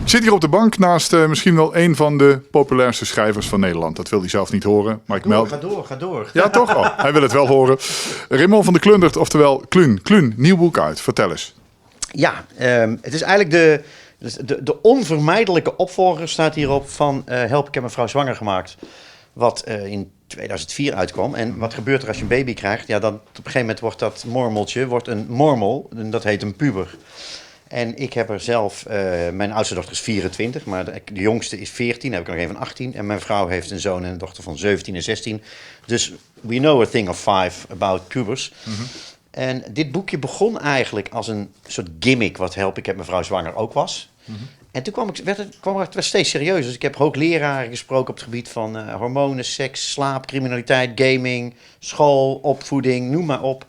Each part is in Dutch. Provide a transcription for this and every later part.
Ik zit hier op de bank naast misschien wel een van de populairste schrijvers van Nederland. Dat wil hij zelf niet horen, maar ik meld... Ga door. Ja, toch? Oh, hij wil het wel horen. Raymond van der Klundert, oftewel Kluun. Kluun, nieuw boek uit. Vertel eens. Ja, het is eigenlijk de onvermijdelijke opvolger, staat hierop, van Help, ik heb mijn vrouw zwanger gemaakt. Wat in 2004 uitkwam. En wat gebeurt er als je een baby krijgt? Ja, dan op een gegeven moment wordt dat mormeltje een mormel. En dat heet een puber. En ik heb er zelf, mijn oudste dochter is 24, maar de jongste is 14, heb ik nog even 18. En mijn vrouw heeft een zoon en een dochter van 17 en 16. Dus we know a thing of 5 about pubers. Mm-hmm. En dit boekje begon eigenlijk als een soort gimmick, wat Help, ik heb mijn vrouw zwanger ook was. Mm-hmm. En toen werd het steeds serieus. Dus ik heb hoogleraren gesproken op het gebied van hormonen, seks, slaap, criminaliteit, gaming, school, opvoeding, noem maar op.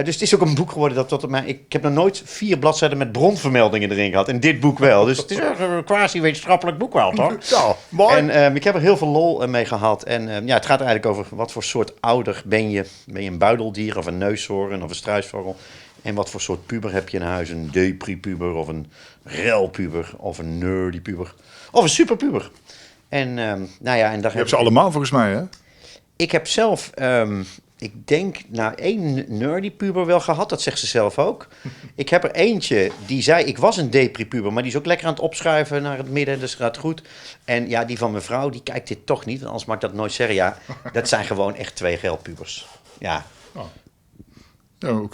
Dus het is ook een boek geworden dat ik heb nog nooit 4 bladzijden met bronvermeldingen erin gehad. En dit boek wel. Dus het is een quasi-wetenschappelijk boek wel, toch? Ja, mooi. En ik heb er heel veel lol mee gehad. En het gaat eigenlijk over wat voor soort ouder ben je. Ben je een buideldier of een neushoorn of een struisvogel? En wat voor soort puber heb je in huis? Een depri-puber of een relpuber of een nerdy-puber of een superpuber? En en daar je hebt ze allemaal volgens mij, hè? Ik heb zelf... ik denk, één nerdy-puber wel gehad, dat zegt ze zelf ook. Ik heb er eentje die zei, ik was een depri-puber, maar die is ook lekker aan het opschuiven naar het midden, dus gaat goed. En ja, die van mijn vrouw, die kijkt dit toch niet, want anders mag ik dat nooit zeggen. Ja, dat zijn gewoon echt 2 geldpubers. Ja. Oh.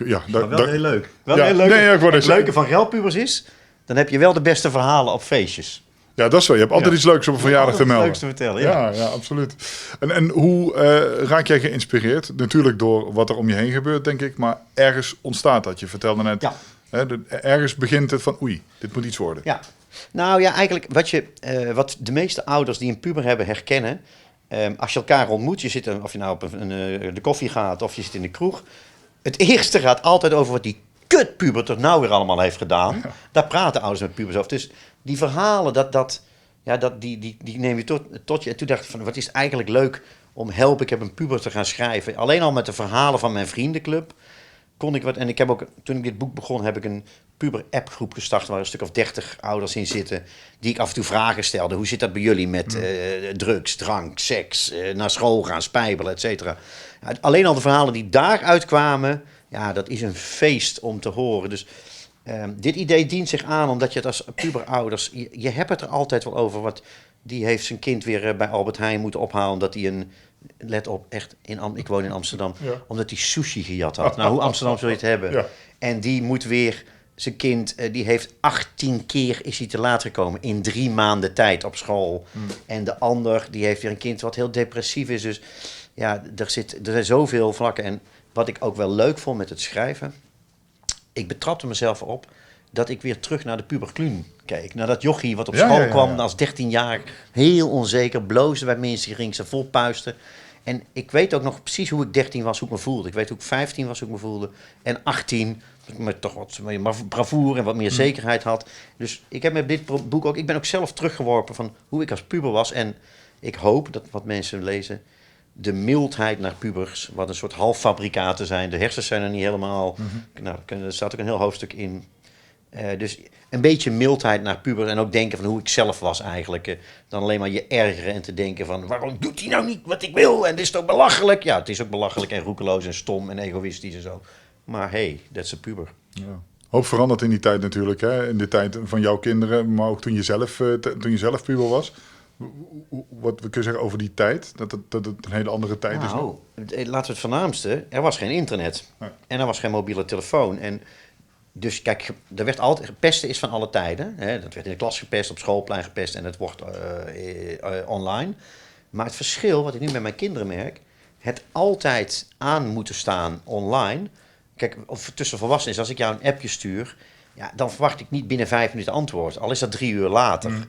Ja, maar wel heel leuk. Wel ja, heel leuk. Nee, het leuke van geldpubers is, dan heb je wel de beste verhalen op feestjes. Ja, dat is wel. Je hebt altijd iets leuks op een verjaardag te melden. Leuks te vertellen, ja. Ja, absoluut. En hoe raak jij geïnspireerd? Natuurlijk door wat er om je heen gebeurt, denk ik. Maar ergens ontstaat dat. Je vertelde net, ergens begint het van oei, dit moet iets worden. Ja, nou ja, eigenlijk wat de meeste ouders die een puber hebben herkennen. Als je elkaar ontmoet, of je nou op de koffie gaat of je zit in de kroeg. Het eerste gaat altijd over wat die kutpuber toch nou weer allemaal heeft gedaan. Ja. Daar praten ouders met pubers over. Dus die verhalen, die neem je tot je. En toen dacht ik van, wat is het eigenlijk leuk om Help, ik heb een puber te gaan schrijven. Alleen al met de verhalen van mijn vriendenclub kon ik wat. En ik heb ook, toen ik dit boek begon, heb ik een puber-appgroep gestart waar een stuk of 30 ouders in zitten, die ik af en toe vragen stelde. Hoe zit dat bij jullie met drugs, drank, seks, naar school gaan, spijbelen, et cetera. Alleen al de verhalen die daaruit kwamen, ja, dat is een feest om te horen. Dus dit idee dient zich aan omdat je het als puberouders, je hebt het er altijd wel over. Die heeft zijn kind weer bij Albert Heijn moeten ophalen omdat hij let op, echt, ik woon in Amsterdam, omdat hij sushi gejat had. Nou, hoe Amsterdam zul je het hebben? Ja. En die moet weer, zijn kind, die heeft 18 keer is hij te laat gekomen in 3 maanden tijd op school. En de ander, die heeft weer een kind wat heel depressief is. Dus ja, er zijn zoveel vlakken. En wat ik ook wel leuk vond met het schrijven, ik betrapte mezelf erop dat ik weer terug naar de puber Kluun keek. Naar dat jochie wat op school kwam als 13 jaar, heel onzeker, bloosde bij mensen, ging ze vol puisten. En ik weet ook nog precies hoe ik 13 was, hoe ik me voelde. Ik weet hoe ik 15 was, hoe ik me voelde. En 18, met toch wat meer bravoure en wat meer zekerheid had. Dus ik heb met dit boek ook, ik ben ook zelf teruggeworpen van hoe ik als puber was. En ik hoop dat wat mensen lezen, de mildheid naar pubers, wat een soort halffabrikaten zijn. De hersens zijn er niet helemaal. Nou, er staat ook een heel hoofdstuk in. Dus een beetje mildheid naar pubers en ook denken van hoe ik zelf was eigenlijk. Dan alleen maar je ergeren en te denken van waarom doet hij nou niet wat ik wil? En dit is toch belachelijk? Ja, het is ook belachelijk en roekeloos en stom en egoïstisch en zo. Maar hey, dat is een puber. Ja. Hoop veranderd in die tijd natuurlijk. Hè? In de tijd van jouw kinderen, maar ook toen je zelf puber was. Wat kun je zeggen over die tijd? Dat het een hele andere tijd is? Nou, laten we het voornaamste. Er was geen internet. Nee. En er was geen mobiele telefoon. En dus kijk, er werd altijd, pesten is van alle tijden. Hè? Dat werd in de klas gepest, op schoolplein gepest en het wordt online. Maar het verschil, wat ik nu met mijn kinderen merk, het altijd aan moeten staan online. Kijk, of tussen volwassenen is, als ik jou een appje stuur, ja, dan verwacht ik niet binnen 5 minuten antwoord. Al is dat 3 uur later.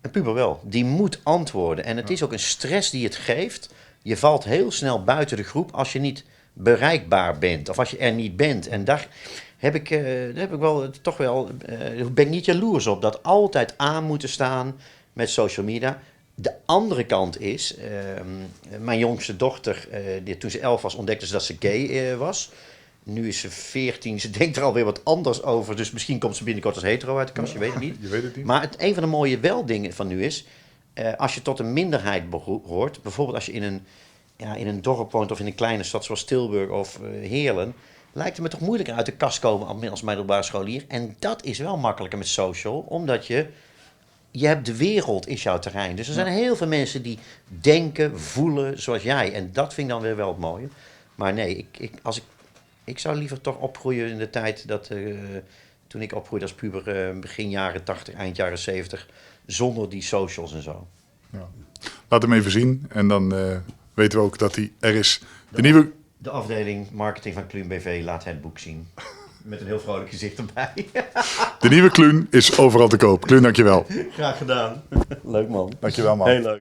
Een puber wel, die moet antwoorden. En het is ook een stress die het geeft. Je valt heel snel buiten de groep als je niet bereikbaar bent. Of als je er niet bent. En daar heb ik wel toch wel, ben ik niet jaloers op. Dat altijd aan moeten staan met social media. De andere kant is, mijn jongste dochter, toen ze 11 was, ontdekte ze dat ze gay was. Nu is ze 14. Ze denkt er alweer wat anders over. Dus misschien komt ze binnenkort als hetero uit de kast. Je weet het niet. Je weet het niet. Maar een van de mooie dingen van nu is... als je tot een minderheid behoort... bijvoorbeeld als je in een dorp woont... of in een kleine stad zoals Tilburg of Heerlen... lijkt het me toch moeilijker uit de kast komen als middelbare scholier. En dat is wel makkelijker met social. Omdat je hebt de wereld is jouw terrein. Dus er zijn heel veel mensen die denken, voelen zoals jij. En dat vind ik dan weer wel het mooie. Maar nee, ik zou liever toch opgroeien in de tijd dat... toen ik opgroeide als puber, begin jaren 80, eind jaren 70... zonder die socials en zo. Ja. Laat hem even zien. En dan weten we ook dat hij er is. De afdeling marketing van Kluun BV laat het boek zien. Met een heel vrolijk gezicht erbij. De nieuwe Kluun is overal te koop. Kluun, dankjewel. Graag gedaan. Leuk man. Dankjewel man. Heel leuk.